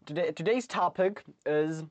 Today's topic is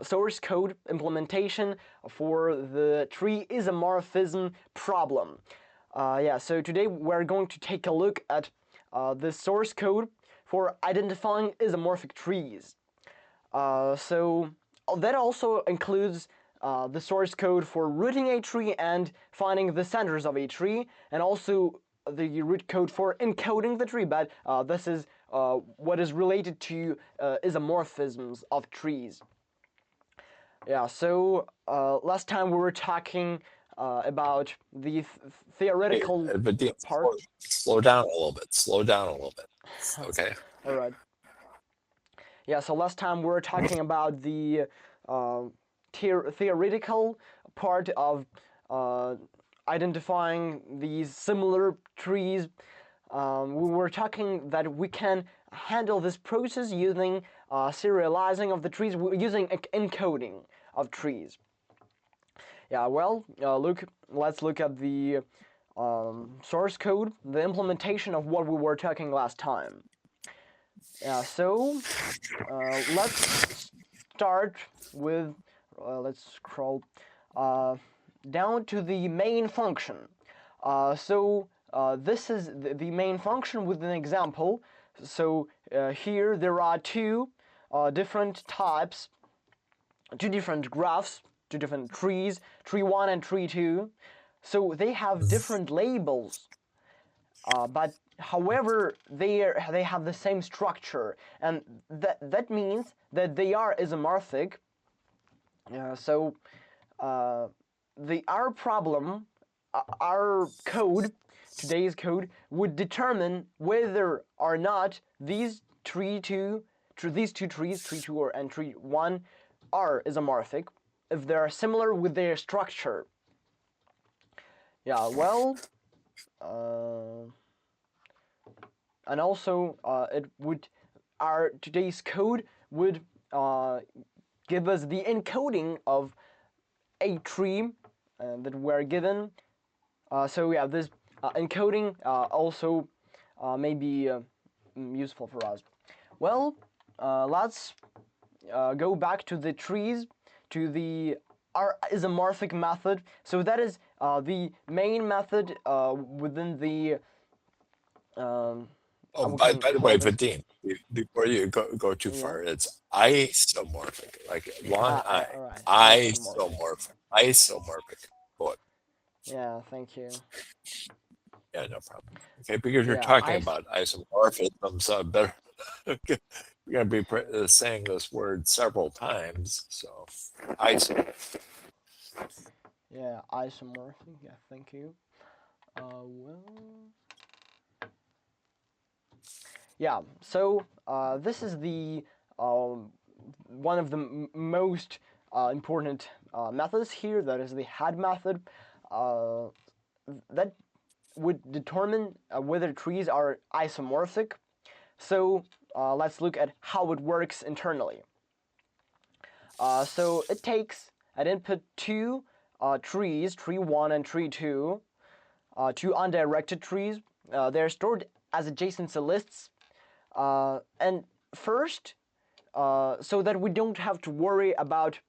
source code implementation for the tree isomorphism problem. So today we're going to take a look at the source code for identifying isomorphic trees. So that also includes the source code for rooting a tree and finding the centers of a tree, and also the root code for encoding the tree, but this is what is related to isomorphisms of trees. So last time we were talking about the theoretical but part. slow down a little bit. Okay. All right. So last time we were talking about the theoretical part of identifying these similar trees. We were talking that we can handle this process using serializing of the trees, using encoding of trees. Let's look at the source code, the implementation of what we were talking last time. Let's start with, let's scroll down to the main function. This is the main function with an example. So here there are two different types, two different graphs, two different trees, tree 1 and tree 2. So they have different labels, but however they have the same structure, and that means that they are isomorphic. Our problem, our code, today's code, would determine whether or not these two trees, tree 2 and tree 1, are isomorphic, if they are similar with their structure. And also our today's code would give us the encoding of a tree that we're given. This encoding also may be useful for us. Let's go back to the trees, to our isomorphic method. So that is the main method within the by the way, Vadim, before you go too far, it's isomorphic, like one I. Right. Isomorphic. Boy. Yeah, thank you. Yeah, no problem. Okay, because you're talking about isomorphism, so I better you're going to be saying this word several times. So, isomorphic. Yeah, isomorphic. Yeah, thank you. So this is the one of the most important methods here. That is the had method. That would determine whether trees are isomorphic. So let's look at how it works internally. So it takes an input two trees, tree 1 and tree 2, two undirected trees. They're stored as adjacency lists. And first, so that we don't have to worry about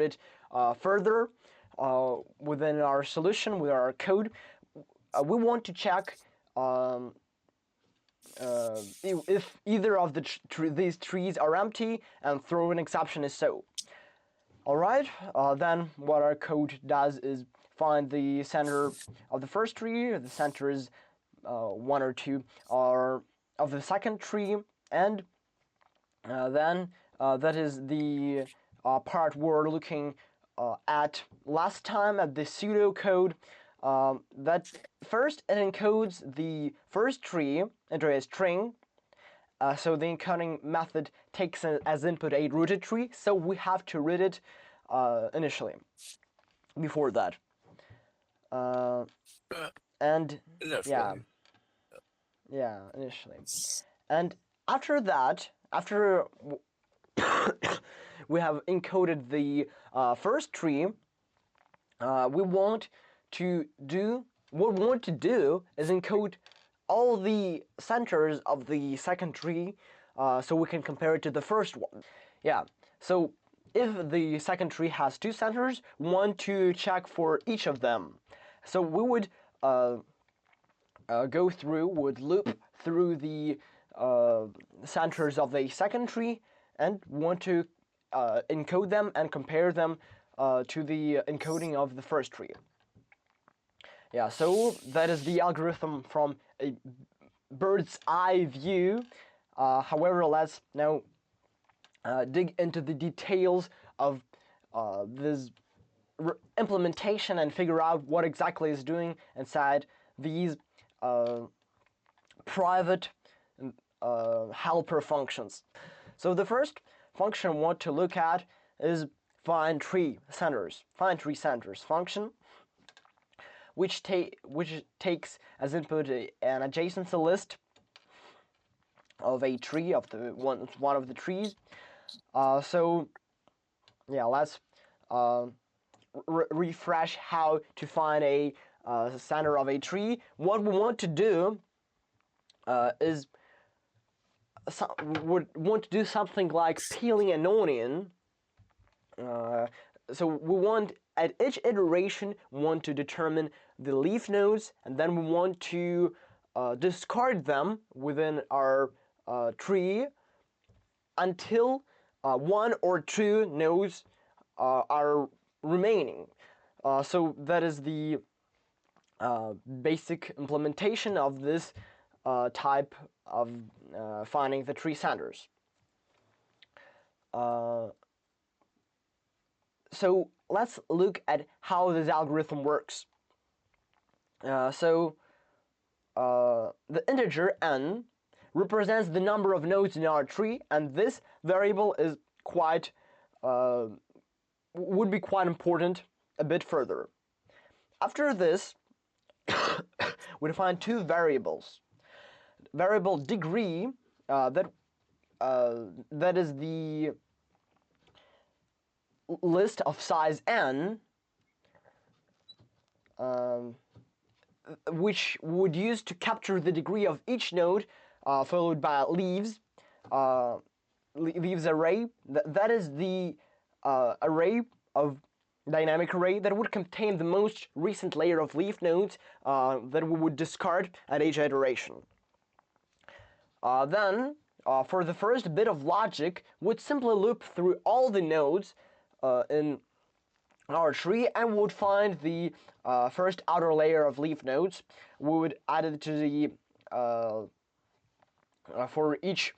it further within our solution, with our code, we want to check if either of these trees are empty, and throw an exception if so. Alright, then what our code does is find the center of the first tree, the centers 1 or 2 are of the second tree, and then that is the part we're looking at last time, at the pseudocode. That first it encodes the first tree into a string. So the encoding method takes as input a rooted tree, so we have to root it initially, before that. Initially. And after that, after we have encoded the first tree, what we want to do is encode all the centers of the second tree, so we can compare it to the first one. Yeah, so if the second tree has 2 centers, we want to check for each of them. So we would would loop through the centers of the second tree and want to encode them and compare them to the encoding of the first tree. Yeah, so that is the algorithm from a bird's eye view. However, let's now dig into the details of this implementation and figure out what exactly is doing inside these private helper functions. So the first function I want to look at is findTreeCenters. findTreeCenters function, which takes as input an adjacency list of a tree of the one of the trees. So yeah, let's refresh how to find a center of a tree. What we want to do is would want to do something like peeling an onion. So we want at each iteration we want to determine the leaf nodes, and then we want to discard them within our tree until 1 or 2 nodes are remaining. So that is the basic implementation of this type of finding the tree centers. So let's look at how this algorithm works. The integer n represents the number of nodes in our tree, and this variable is would be quite important a bit further. After this, we define 2 variables. Variable degree, that is the list of size n, which would use to capture the degree of each node, followed by leaves array. That is the array of dynamic array that would contain the most recent layer of leaf nodes that we would discard at each iteration. Then, for the first bit of logic, would simply loop through all the nodes in our tree and would find the first outer layer of leaf nodes. We would add it to the for each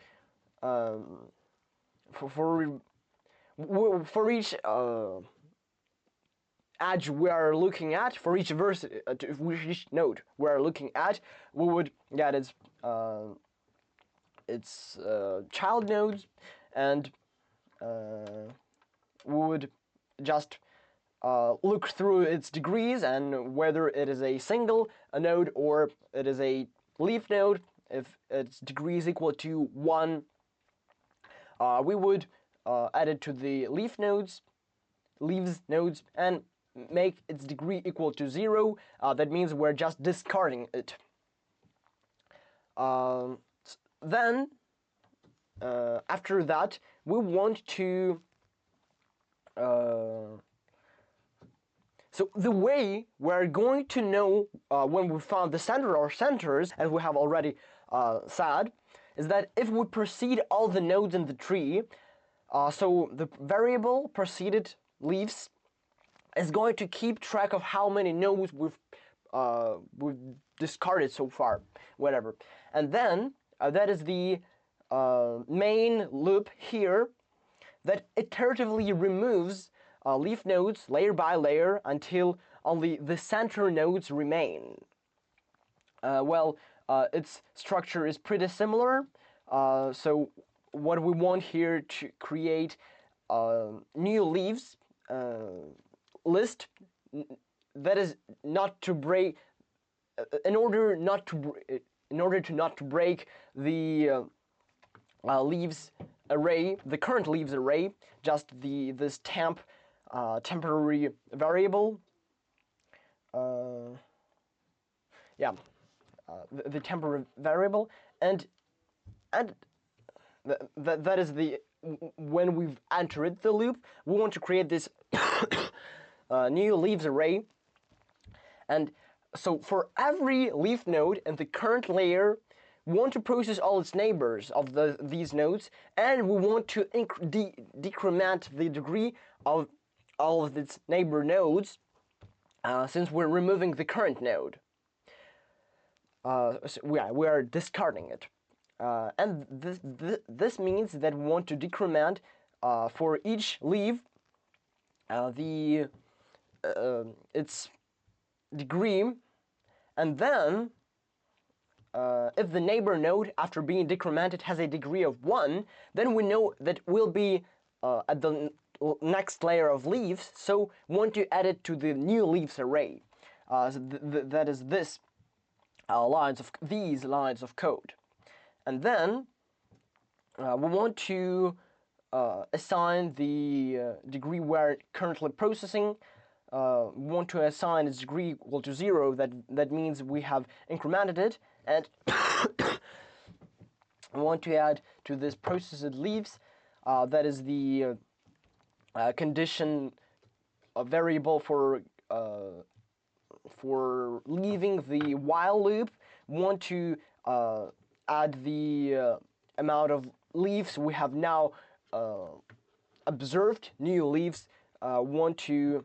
edge we are looking at, for each each node we are looking at, we would get its child nodes, and we would just look through its degrees and whether it is a single node or it is a leaf node. If its degree is equal to 1, we would add it to the leaves nodes, and make its degree equal to 0. That means we're just discarding it. Then, after that, we want to so the way we're going to know when we found the center or centers, as we have already said, is that if we precede all the nodes in the tree, so the variable preceded leaves is going to keep track of how many nodes we've discarded so far, whatever. And then that is the main loop here that iteratively removes leaf nodes layer by layer until only the center nodes remain. Its structure is pretty similar. So what we want here to create new leaves list, that is not to break, in order to not to break the leaves array, the current leaves array, just this temporary variable. Yeah. the temporary variable, and that is the when we've entered the loop, we want to create this new leaves array. And so for every leaf node in the current layer, we want to process all its neighbors of these nodes, and we want to decrement the degree of all of its neighbor nodes, since we're removing the current node. So we are discarding it. And this means that we want to decrement for each leaf its degree, and then if the neighbor node after being decremented has a degree of 1, then we know that we'll be at the next layer of leaves, so we want to add it to the new leaves array. So that is these lines of code. And then we want to assign the degree we're currently processing. We want to assign its degree equal to 0. That means we have incremented it, and we want to add to this processed leaves, that is the condition variable for leaving the while loop. We want to add the amount of leaves we have now observed, new leaves. Want to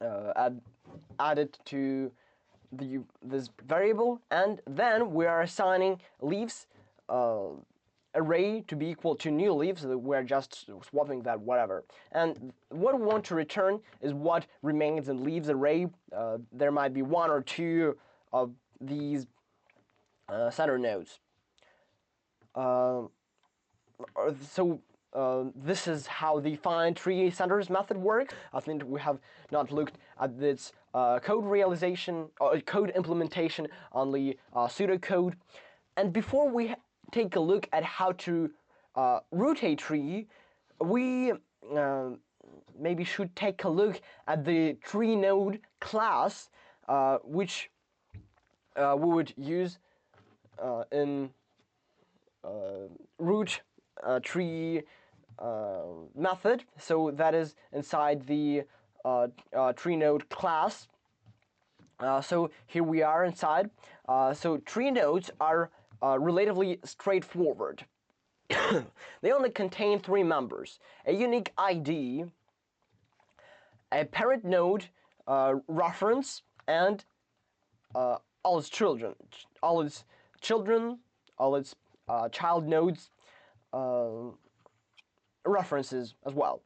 add it to this variable, and then we are assigning leaves array to be equal to new leaves. So we're just swapping that, whatever. And what we want to return is what remains in leaves array. There might be 1 or 2 of these center nodes. This is how the findTreeCenters method works. I think we have not looked at this code realization or code implementation, only pseudocode. And before we take a look at how to root a tree, we maybe should take a look at the tree node class, which we would use in root tree method. So that is inside the tree node class. So here we are inside. So tree nodes are relatively straightforward. They only contain 3 members: a unique ID, a parent node reference, and all its children, all its child nodes references as well.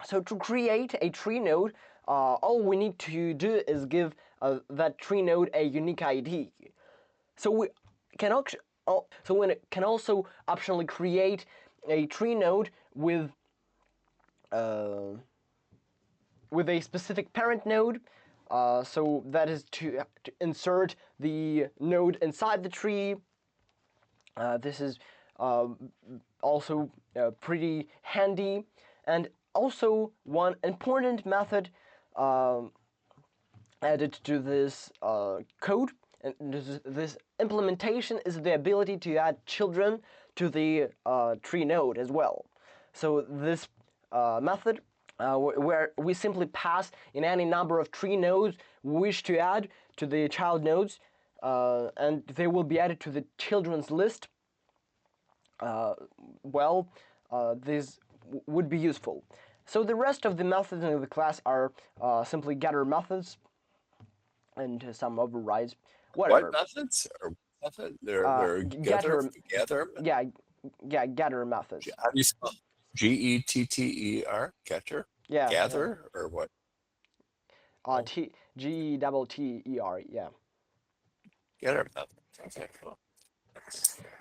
So to create a tree node, all we need to do is give that tree node a unique ID. So we can also optionally create a tree node with a specific parent node. So that is to insert the node inside the tree. This is also pretty handy. And also one important method added to this code, and this implementation, is the ability to add children to the tree node as well. So this method, where we simply pass in any number of tree nodes we wish to add to the child nodes, and they will be added to the children's list. This would be useful. So the rest of the methods in the class are simply getter methods and some overrides, whatever. What methods? Or method? They're getter. Yeah, getter methods. How do you spell Getter? Getter? Yeah. Gather or what? Getter. Yeah. Getter method. Okay, cool.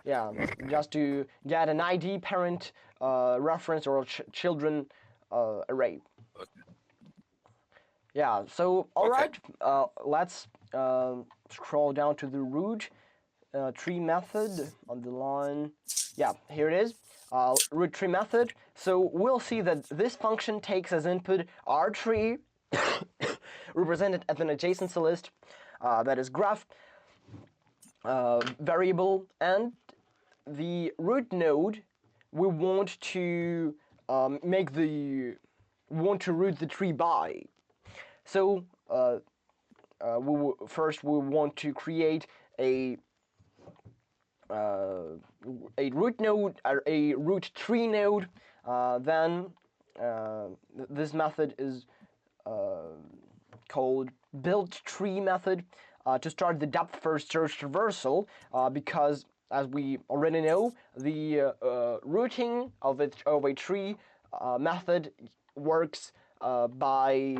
Yeah, just to get an ID, parent, reference, or children array. Okay. Yeah, so all right, let's scroll down to the root tree method on the line. Yeah, here it is, root tree method. So we'll see that this function takes as input our tree, represented as an adjacency list, that is graph, variable, and the root node we want to root the tree by. So first we want to create a root node, a root tree node. Then this method is called buildTree method to start the depth first search traversal, because as we already know, the rooting of a tree method works by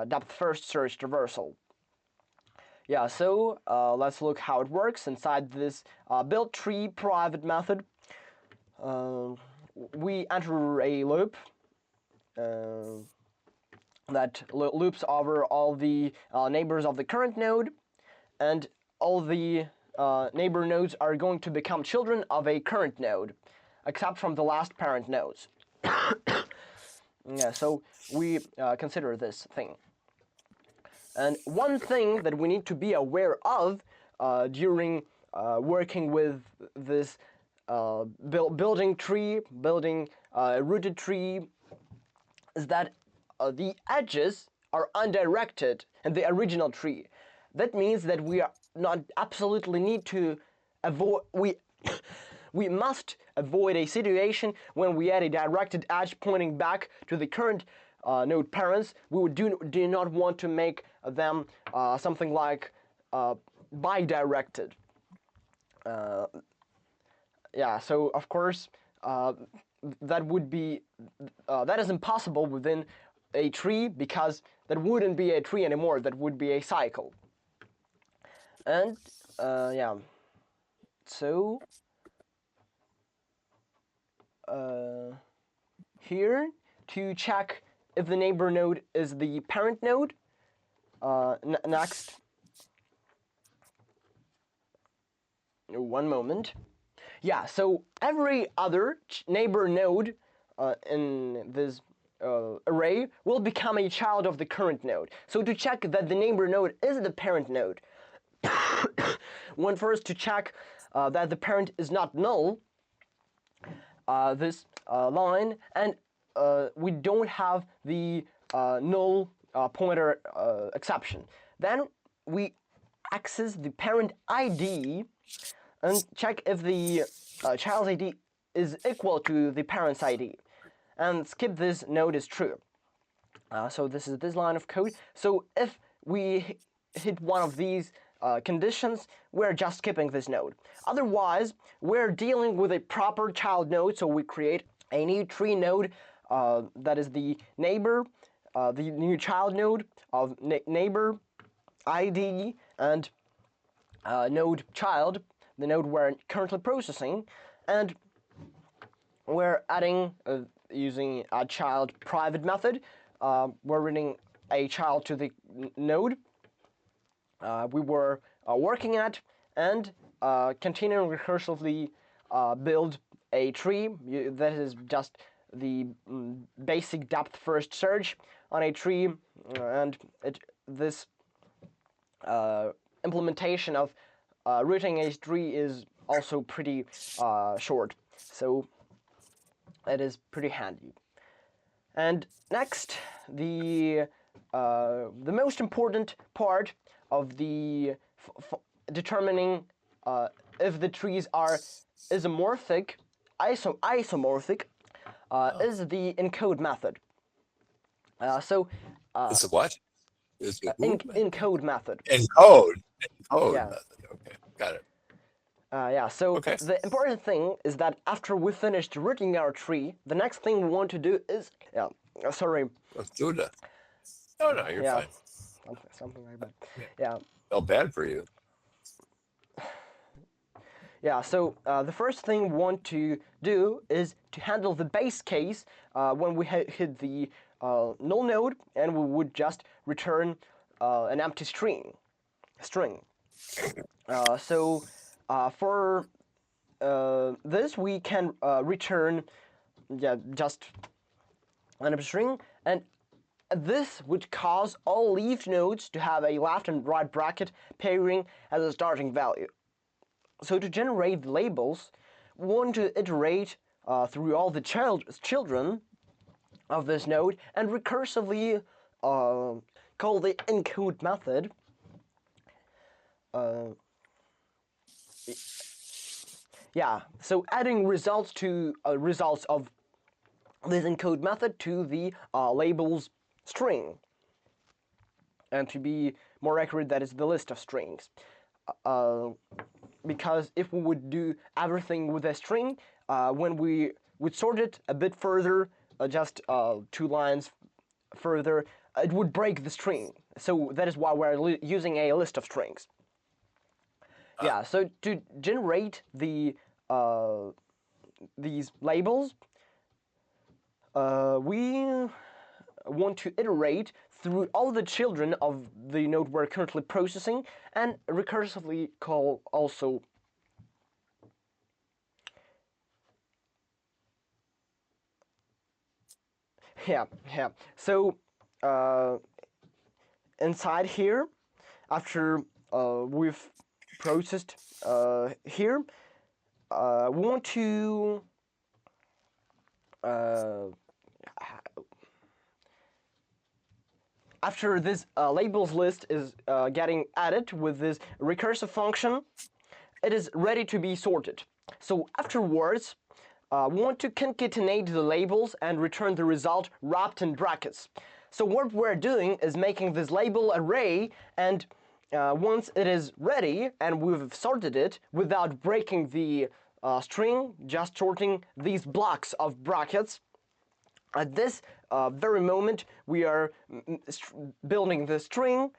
depth first search traversal. Yeah, so let's look how it works inside this buildTree private method. We enter a loop that loops over all the neighbors of the current node, and all the neighbor nodes are going to become children of a current node, except from the last parent nodes. Yeah, so we consider this thing. And one thing that we need to be aware of during working with this building a rooted tree, is that the edges are undirected in the original tree. That means that we are not absolutely need to avoid we must avoid a situation when we add a directed edge pointing back to the current node parents. We do not want to make them something like bidirected. Yeah, so of course that is impossible within a tree, because that wouldn't be a tree anymore. That would be a cycle. And yeah, so here to check if the neighbor node is the parent node. Next, one moment. Yeah, so every other neighbor node in this array will become a child of the current node. So to check that the neighbor node is the parent node, one first to check that the parent is not null, this line, and we don't have the null pointer exception. Then we access the parent ID and check if the child's ID is equal to the parent's ID, and skip this node is true. So this is this line of code. So if we hit one of these conditions, we're just skipping this node. Otherwise, we're dealing with a proper child node, so we create a new tree node that is the neighbor, the new child node of neighbor ID and node child, the node we're currently processing, and we're adding using a child private method. We're reading a child to the node we were working at, and continuing recursively build a tree. That is just the basic depth first search on a tree, and this implementation of rooting a tree is also pretty short, so it is pretty handy. And next, the most important part of the determining if the trees are isomorphic, is the encode method. It's a what? It's a encode method. Encode Yeah. method. Okay, got it. Yeah, so okay. The important thing is that after we finished rooting our tree, the next thing we want to do is, sorry. Let's do that. No, you're fine. Something like that. Yeah. Felt bad for you. Yeah, so the first thing we want to do is to handle the base case when we hit the null node, and we would just return an empty string. So for this, we can return just an empty string, and this would cause all leaf nodes to have a left and right bracket pairing as a starting value. So to generate labels, we want to iterate through all the children of this node and recursively call the encode method. Yeah, so adding results to results of this encode method to the labels string. And to be more accurate, that is the list of strings. Because if we would do everything with a string, when we would sort it a bit further, just 2 lines further, it would break the string. So that is why we're using a list of strings. Yeah, so to generate the these labels, we want to iterate through all the children of the node we're currently processing and recursively call also yeah. So inside here, after we've processed here, we want to after this labels list is getting added with this recursive function, it is ready to be sorted. So afterwards, we want to concatenate the labels and return the result wrapped in brackets. So what we're doing is making this label array, and once it is ready and we've sorted it without breaking the string, just sorting these blocks of brackets, at this very moment we are building the string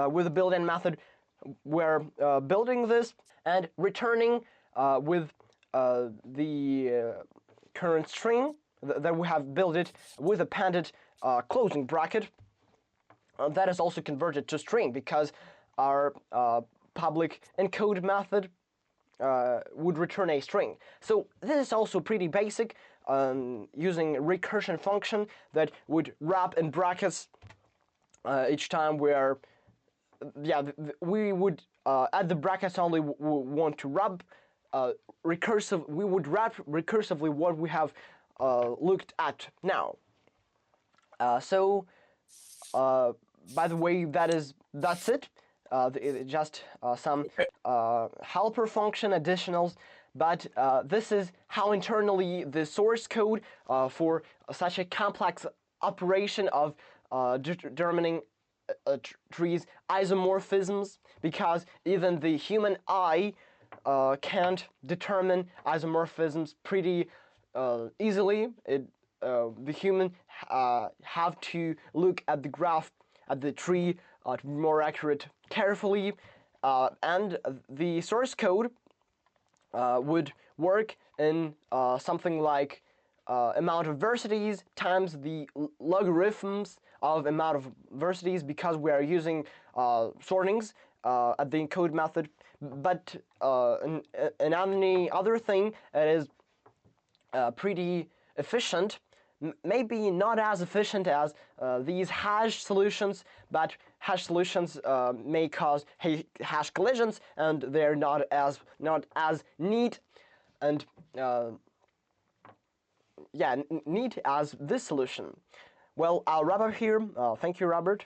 with the built-in method. We're building this and returning with the current string that we have built it with appended closing bracket. That is also converted to string because our public encode method would return a string. So this is also pretty basic, using a recursion function that would wrap in brackets each time we're we would add the brackets only we want to wrap we would wrap recursively what we have looked at now. So by the way, that's it. Just some helper function additionals, but this is how internally the source code for such a complex operation of determining trees isomorphisms, because even the human eye can't determine isomorphisms pretty easily. The human have to look at the graph, at the tree, to be more accurate, carefully, and the source code would work in something like amount of versities times the logarithms of amount of versities, because we are using sortings at the encode method. But in any other thing, it is pretty efficient. Maybe not as efficient as these hash solutions, but hash solutions may cause hash collisions, and they're not as neat and neat as this solution. Well, I'll wrap up here. Thank you, Robert.